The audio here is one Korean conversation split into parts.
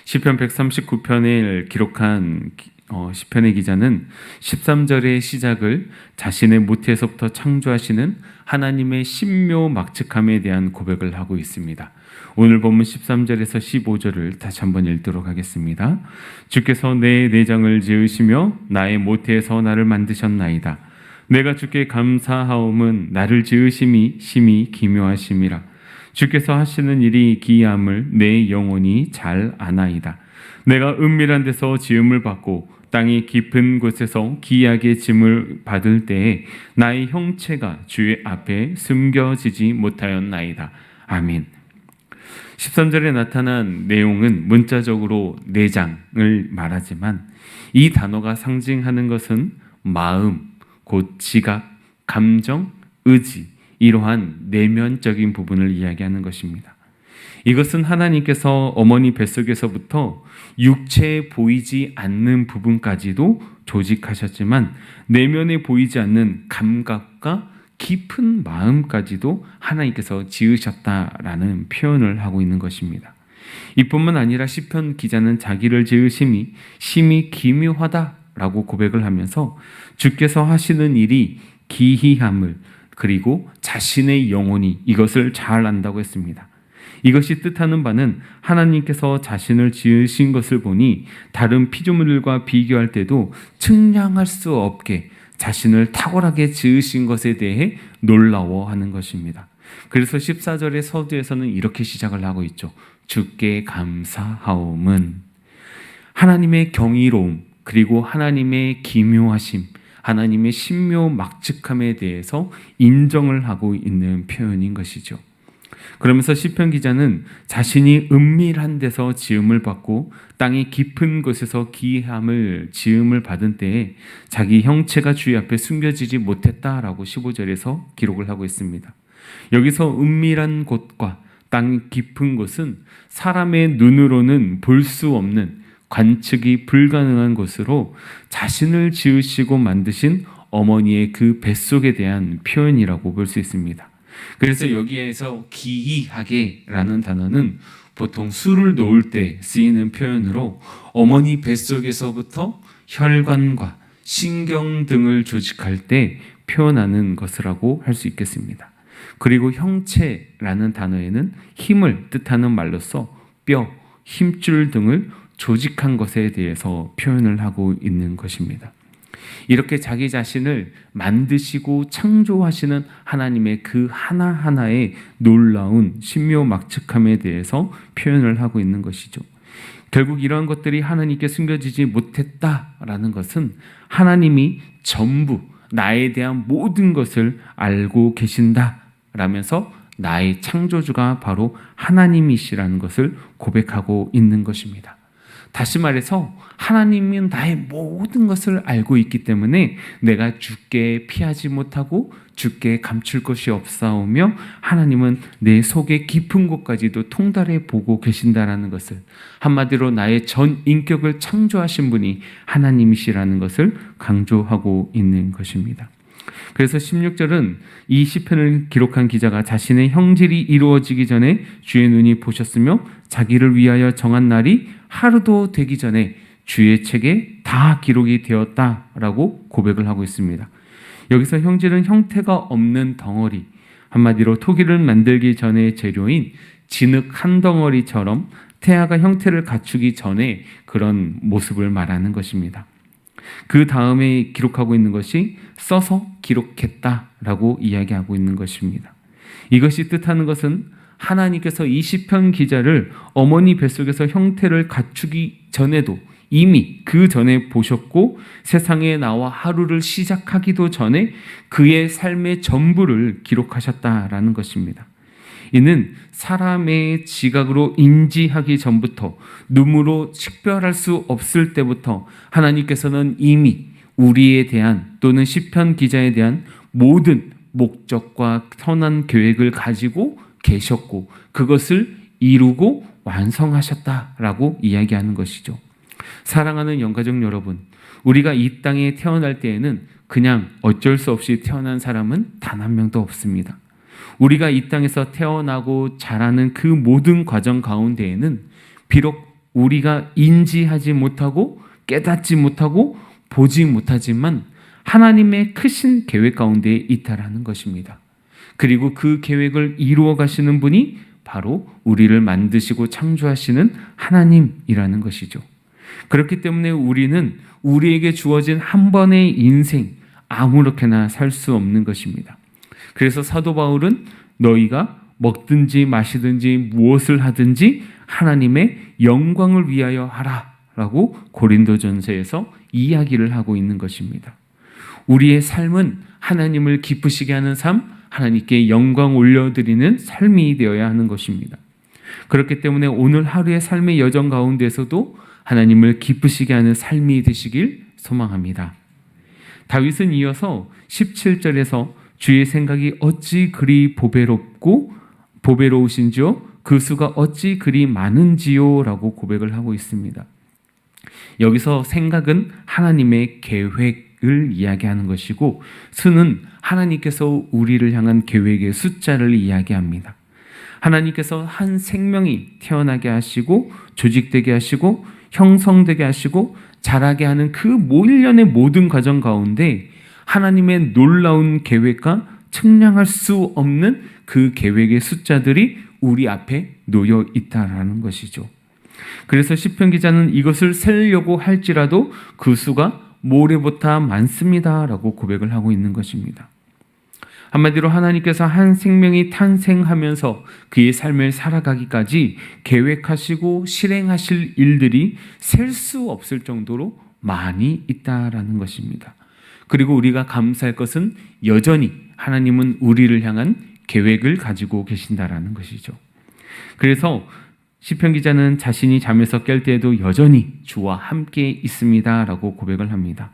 시편 139편을 기록한 시편의 기자는 13절의 시작을 자신의 모태에서부터 창조하시는 하나님의 신묘막측함에 대한 고백을 하고 있습니다. 오늘 본문 13절에서 15절을 다시 한번 읽도록 하겠습니다. 주께서 내 내장을 지으시며 나의 모태에서 나를 만드셨나이다. 내가 주께 감사하옴은 나를 지으심이 심히 기묘하심이라. 주께서 하시는 일이 기이함을 내 영혼이 잘 아나이다. 내가 은밀한 데서 지음을 받고 땅이 깊은 곳에서 기이하게 짐을 받을 때에 나의 형체가 주의 앞에 숨겨지지 못하였나이다. 아멘. 13절에 나타난 내용은 문자적으로 내장을 말하지만 이 단어가 상징하는 것은 마음, 곧 지각, 감정, 의지, 이러한 내면적인 부분을 이야기하는 것입니다. 이것은 하나님께서 어머니 뱃속에서부터 육체에 보이지 않는 부분까지도 조직하셨지만 내면에 보이지 않는 감각과 깊은 마음까지도 하나님께서 지으셨다라는 표현을 하고 있는 것입니다. 이뿐만 아니라 시편 기자는 자기를 지으심이 심히 기묘하다라고 고백을 하면서 주께서 하시는 일이 기이함을 그리고 자신의 영혼이 이것을 잘 안다고 했습니다. 이것이 뜻하는 바는 하나님께서 자신을 지으신 것을 보니 다른 피조물들과 비교할 때도 측량할 수 없게 자신을 탁월하게 지으신 것에 대해 놀라워하는 것입니다. 그래서 14절의 서두에서는 이렇게 시작을 하고 있죠. 주께 감사하옴은 하나님의 경이로움 그리고 하나님의 기묘하심, 하나님의 신묘막측함에 대해서 인정을 하고 있는 표현인 것이죠. 그러면서 시편 기자는 자신이 은밀한 데서 지음을 받고 땅이 깊은 곳에서 기이함을 지음을 받은 때에 자기 형체가 주의 앞에 숨겨지지 못했다라고 15절에서 기록을 하고 있습니다. 여기서 은밀한 곳과 땅 깊은 곳은 사람의 눈으로는 볼 수 없는 관측이 불가능한 곳으로 자신을 지으시고 만드신 어머니의 그 뱃속에 대한 표현이라고 볼 수 있습니다. 그래서 여기에서 기이하게라는 단어는 보통 술을 놓을 때 쓰이는 표현으로 어머니 뱃속에서부터 혈관과 신경 등을 조직할 때 표현하는 것이라고 할 수 있겠습니다. 그리고 형체라는 단어에는 힘을 뜻하는 말로서 뼈, 힘줄 등을 조직한 것에 대해서 표현을 하고 있는 것입니다. 이렇게 자기 자신을 만드시고 창조하시는 하나님의 그 하나하나의 놀라운 신묘막측함에 대해서 표현을 하고 있는 것이죠. 결국 이러한 것들이 하나님께 숨겨지지 못했다라는 것은 하나님이 전부 나에 대한 모든 것을 알고 계신다라면서 나의 창조주가 바로 하나님이시라는 것을 고백하고 있는 것입니다. 다시 말해서 하나님은 나의 모든 것을 알고 있기 때문에 내가 주께 피하지 못하고 주께 감출 것이 없사오며 하나님은 내 속의 깊은 곳까지도 통달해 보고 계신다라는 것을, 한마디로 나의 전 인격을 창조하신 분이 하나님이시라는 것을 강조하고 있는 것입니다. 그래서 16절은 이 시편을 기록한 기자가 자신의 형질이 이루어지기 전에 주의 눈이 보셨으며 자기를 위하여 정한 날이 하루도 되기 전에 주의 책에 다 기록이 되었다라고 고백을 하고 있습니다. 여기서 형질은 형태가 없는 덩어리, 한마디로 토기를 만들기 전의 재료인 진흙 한 덩어리처럼 태아가 형태를 갖추기 전에 그런 모습을 말하는 것입니다. 그 다음에 기록하고 있는 것이 써서 기록했다라고 이야기하고 있는 것입니다. 이것이 뜻하는 것은 하나님께서 이 시편 기자를 어머니 뱃속에서 형태를 갖추기 전에도 이미 그 전에 보셨고 세상에 나와 하루를 시작하기도 전에 그의 삶의 전부를 기록하셨다라는 것입니다. 이는 사람의 지각으로 인지하기 전부터, 눈으로 식별할 수 없을 때부터 하나님께서는 이미 우리에 대한 또는 시편 기자에 대한 모든 목적과 선한 계획을 가지고 계셨고 그것을 이루고 완성하셨다라고 이야기하는 것이죠. 사랑하는 영가족 여러분, 우리가 이 땅에 태어날 때에는 그냥 어쩔 수 없이 태어난 사람은 단 한 명도 없습니다. 우리가 이 땅에서 태어나고 자라는 그 모든 과정 가운데에는 비록 우리가 인지하지 못하고 깨닫지 못하고 보지 못하지만 하나님의 크신 계획 가운데 있다라는 것입니다. 그리고 그 계획을 이루어 가시는 분이 바로 우리를 만드시고 창조하시는 하나님이라는 것이죠. 그렇기 때문에 우리는 우리에게 주어진 한 번의 인생 아무렇게나 살 수 없는 것입니다. 그래서 사도 바울은 너희가 먹든지 마시든지 무엇을 하든지 하나님의 영광을 위하여 하라 라고 고린도전서에서 이야기를 하고 있는 것입니다. 우리의 삶은 하나님을 기쁘시게 하는 삶, 하나님께 영광 올려드리는 삶이 되어야 하는 것입니다. 그렇기 때문에 오늘 하루의 삶의 여정 가운데서도 하나님을 기쁘시게 하는 삶이 되시길 소망합니다. 다윗은 이어서 17절에서 주의 생각이 어찌 그리 보배로우신지요? 그 수가 어찌 그리 많은지요? 라고 고백을 하고 있습니다. 여기서 생각은 하나님의 계획을 이야기하는 것이고 수는 하나님께서 우리를 향한 계획의 숫자를 이야기합니다. 하나님께서 한 생명이 태어나게 하시고 조직되게 하시고 형성되게 하시고 자라게 하는 그 일련의 모든 과정 가운데 하나님의 놀라운 계획과 측량할 수 없는 그 계획의 숫자들이 우리 앞에 놓여 있다라는 것이죠. 그래서 시편 기자는 이것을 세려고 할지라도 그 수가 모래보다 많습니다라고 고백을 하고 있는 것입니다. 한마디로 하나님께서 한 생명이 탄생하면서 그의 삶을 살아가기까지 계획하시고 실행하실 일들이 셀 수 없을 정도로 많이 있다라는 것입니다. 그리고 우리가 감사할 것은 여전히 하나님은 우리를 향한 계획을 가지고 계신다라는 것이죠. 그래서 시편 기자는 자신이 잠에서 깰 때에도 여전히 주와 함께 있습니다라고 고백을 합니다.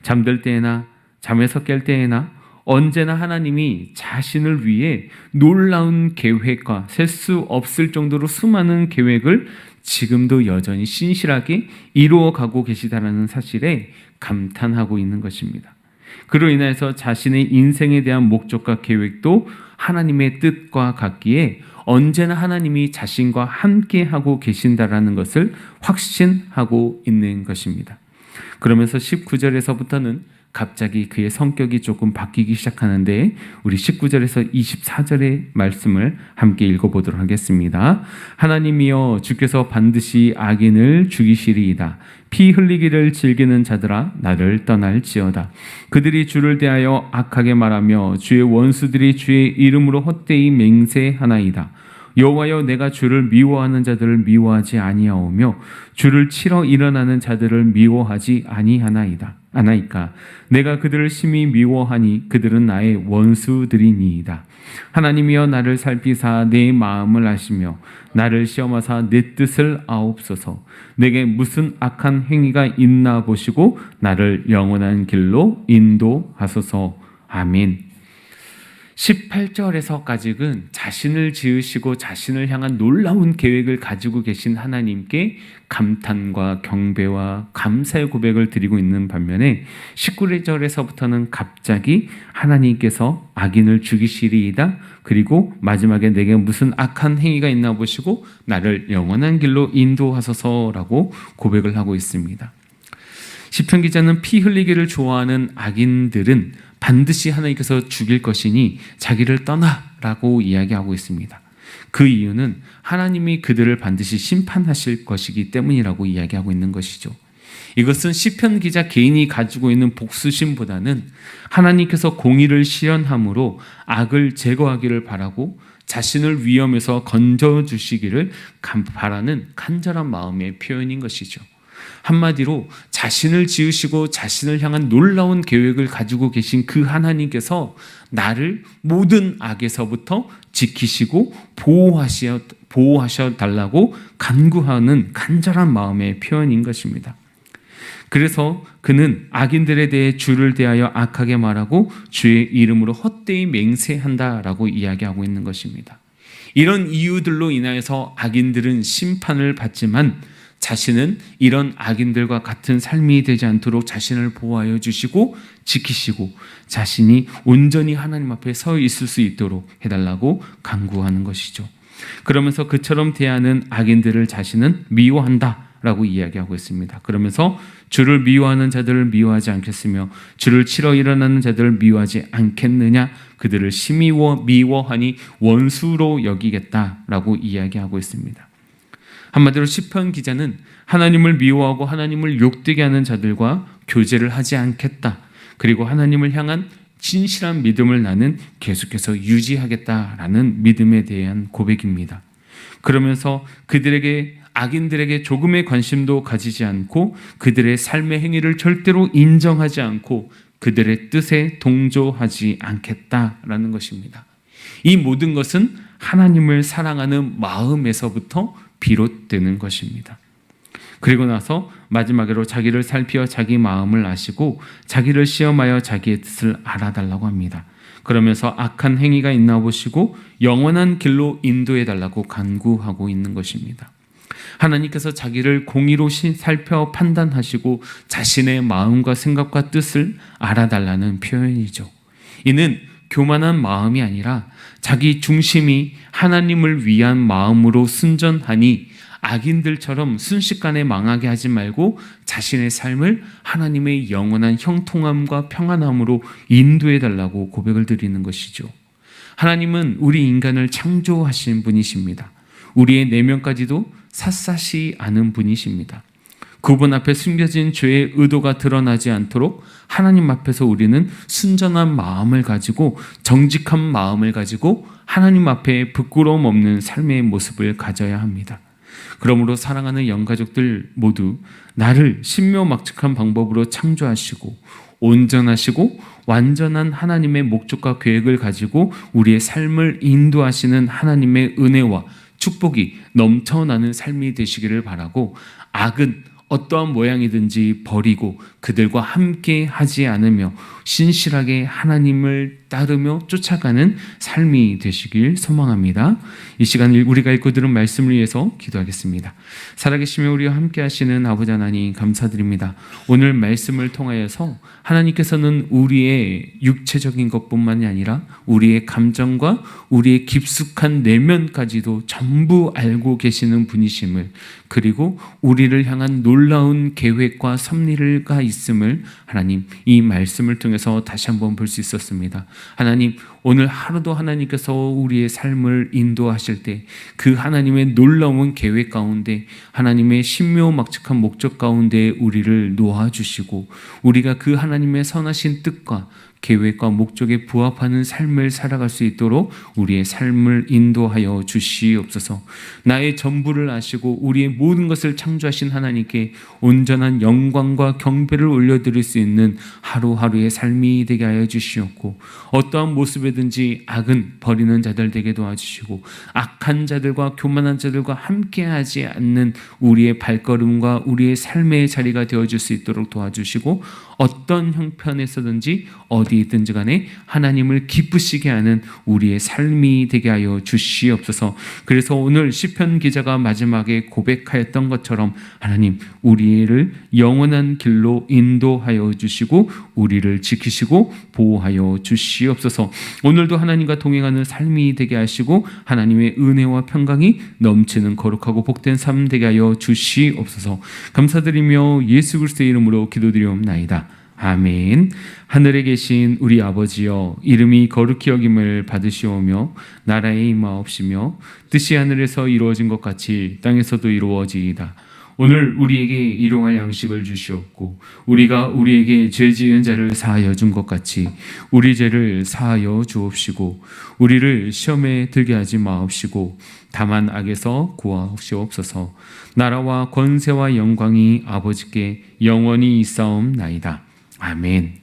잠들 때나 잠에서 깰 때나 언제나 하나님이 자신을 위해 놀라운 계획과 셀 수 없을 정도로 수많은 계획을 지금도 여전히 신실하게 이루어가고 계시다는 사실에 감탄하고 있는 것입니다. 그로 인해서 자신의 인생에 대한 목적과 계획도 하나님의 뜻과 같기에 언제나 하나님이 자신과 함께하고 계신다라는 것을 확신하고 있는 것입니다. 그러면서 19절에서부터는 갑자기 그의 성격이 조금 바뀌기 시작하는데 우리 19절에서 24절의 말씀을 함께 읽어보도록 하겠습니다. 하나님이여 주께서 반드시 악인을 죽이시리이다. 피 흘리기를 즐기는 자들아 나를 떠날지어다. 그들이 주를 대하여 악하게 말하며 주의 원수들이 주의 이름으로 헛되이 맹세하나이다. 여호와여 내가 주를 미워하는 자들을 미워하지 아니하오며 주를 치러 일어나는 자들을 미워하지 아나이까. 내가 그들을 심히 미워하니 그들은 나의 원수들이니이다. 하나님이여 나를 살피사 내 마음을 아시며 나를 시험하사 내 뜻을 아옵소서. 내게 무슨 악한 행위가 있나 보시고 나를 영원한 길로 인도하소서. 아멘. 18절에서까지는 자신을 지으시고 자신을 향한 놀라운 계획을 가지고 계신 하나님께 감탄과 경배와 감사의 고백을 드리고 있는 반면에 19절에서부터는 갑자기 하나님께서 악인을 죽이시리이다. 그리고 마지막에 내게 무슨 악한 행위가 있나 보시고 나를 영원한 길로 인도하소서라고 고백을 하고 있습니다. 시편 기자는 피 흘리기를 좋아하는 악인들은 반드시 하나님께서 죽일 것이니 자기를 떠나라고 이야기하고 있습니다. 그 이유는 하나님이 그들을 반드시 심판하실 것이기 때문이라고 이야기하고 있는 것이죠. 이것은 시편 기자 개인이 가지고 있는 복수심보다는 하나님께서 공의를 실현함으로 악을 제거하기를 바라고 자신을 위험에서 건져주시기를 바라는 간절한 마음의 표현인 것이죠. 한마디로 자신을 지으시고 자신을 향한 놀라운 계획을 가지고 계신 그 하나님께서 나를 모든 악에서부터 지키시고 보호하셔 달라고 간구하는 간절한 마음의 표현인 것입니다. 그래서 그는 악인들에 대해 주를 대하여 악하게 말하고 주의 이름으로 헛되이 맹세한다라고 이야기하고 있는 것입니다. 이런 이유들로 인하여서 악인들은 심판을 받지만 자신은 이런 악인들과 같은 삶이 되지 않도록 자신을 보호하여 주시고 지키시고 자신이 온전히 하나님 앞에 서 있을 수 있도록 해달라고 간구하는 것이죠. 그러면서 그처럼 대하는 악인들을 자신은 미워한다 라고 이야기하고 있습니다. 그러면서 주를 미워하는 자들을 미워하지 않겠으며 주를 치러 일어나는 자들을 미워하지 않겠느냐, 그들을 심히 미워하니 원수로 여기겠다라고 이야기하고 있습니다. 한마디로 시편 기자는 하나님을 미워하고 하나님을 욕되게 하는 자들과 교제를 하지 않겠다, 그리고 하나님을 향한 진실한 믿음을 나는 계속해서 유지하겠다라는 믿음에 대한 고백입니다. 그러면서 그들에게, 악인들에게 조금의 관심도 가지지 않고 그들의 삶의 행위를 절대로 인정하지 않고 그들의 뜻에 동조하지 않겠다라는 것입니다. 이 모든 것은 하나님을 사랑하는 마음에서부터 비롯되는 것입니다. 그리고 나서 마지막으로 자기를 살피어 자기 마음을 아시고 자기를 시험하여 자기의 뜻을 알아달라고 합니다. 그러면서 악한 행위가 있나 보시고 영원한 길로 인도해 달라고 간구하고 있는 것입니다. 하나님께서 자기를 공의로 살펴 판단하시고 자신의 마음과 생각과 뜻을 알아달라는 표현이죠. 이는 교만한 마음이 아니라 자기 중심이 하나님을 위한 마음으로 순전하니 악인들처럼 순식간에 망하게 하지 말고 자신의 삶을 하나님의 영원한 형통함과 평안함으로 인도해 달라고 고백을 드리는 것이죠. 하나님은 우리 인간을 창조하신 분이십니다. 우리의 내면까지도 샅샅이 아는 분이십니다. 그분 앞에 숨겨진 죄의 의도가 드러나지 않도록 하나님 앞에서 우리는 순전한 마음을 가지고 정직한 마음을 가지고 하나님 앞에 부끄러움 없는 삶의 모습을 가져야 합니다. 그러므로 사랑하는 영가족들 모두 나를 신묘막측한 방법으로 창조하시고 온전하시고 완전한 하나님의 목적과 계획을 가지고 우리의 삶을 인도하시는 하나님의 은혜와 축복이 넘쳐나는 삶이 되시기를 바라고, 악은 어떠한 모양이든지 버리고 그들과 함께 하지 않으며 신실하게 하나님을 따르며 쫓아가는 삶이 되시길 소망합니다. 이 시간 우리가 읽고 들은 말씀을 위해서 기도하겠습니다. 살아계시며 우리와 함께 하시는 아버지 하나님, 감사드립니다. 오늘 말씀을 통하여서 하나님께서는 우리의 육체적인 것뿐만이 아니라 우리의 감정과 우리의 깊숙한 내면까지도 전부 알고 계시는 분이심을, 그리고 우리를 향한 놀라운 계획과 섭리가 있음을 하나님, 이 말씀을 통해서 다시 한번 볼 수 있었습니다. 하나님, 오늘 하루도 하나님께서 우리의 삶을 인도하실 때 그 하나님의 놀라운 계획 가운데, 하나님의 신묘막측한 목적 가운데 우리를 놓아주시고 우리가 그 하나님의 선하신 뜻과 계획과 목적에 부합하는 삶을 살아갈 수 있도록 우리의 삶을 인도하여 주시옵소서. 나의 전부를 아시고 우리의 모든 것을 창조하신 하나님께 온전한 영광과 경배를 올려드릴 수 있는 하루하루의 삶이 되게 하여 주시옵고, 어떠한 모습이든지 악은 버리는 자들 되게 도와주시고 악한 자들과 교만한 자들과 함께하지 않는 우리의 발걸음과 우리의 삶의 자리가 되어줄 수 있도록 도와주시고, 어떤 형편에서든지 어디든지 간에 하나님을 기쁘시게 하는 우리의 삶이 되게 하여 주시옵소서. 그래서 오늘 시편 기자가 마지막에 고백하였던 것처럼 하나님, 우리를 영원한 길로 인도하여 주시고 우리를 지키시고 보호하여 주시옵소서. 오늘도 하나님과 동행하는 삶이 되게 하시고 하나님의 은혜와 평강이 넘치는 거룩하고 복된 삶 되게 하여 주시옵소서. 감사드리며 예수 그리스도의 이름으로 기도드리옵나이다. 아멘. 하늘에 계신 우리 아버지여, 이름이 거룩히 여김을 받으시오며 나라의 임하옵시며 뜻이 하늘에서 이루어진 것 같이 땅에서도 이루어지이다. 오늘 우리에게 일용할 양식을 주시옵고 우리가 우리에게 죄 지은 자를 사하여 준 것 같이 우리 죄를 사하여 주옵시고 우리를 시험에 들게 하지 마옵시고 다만 악에서 구하옵시옵소서. 나라와 권세와 영광이 아버지께 영원히 있사옵나이다. 아멘.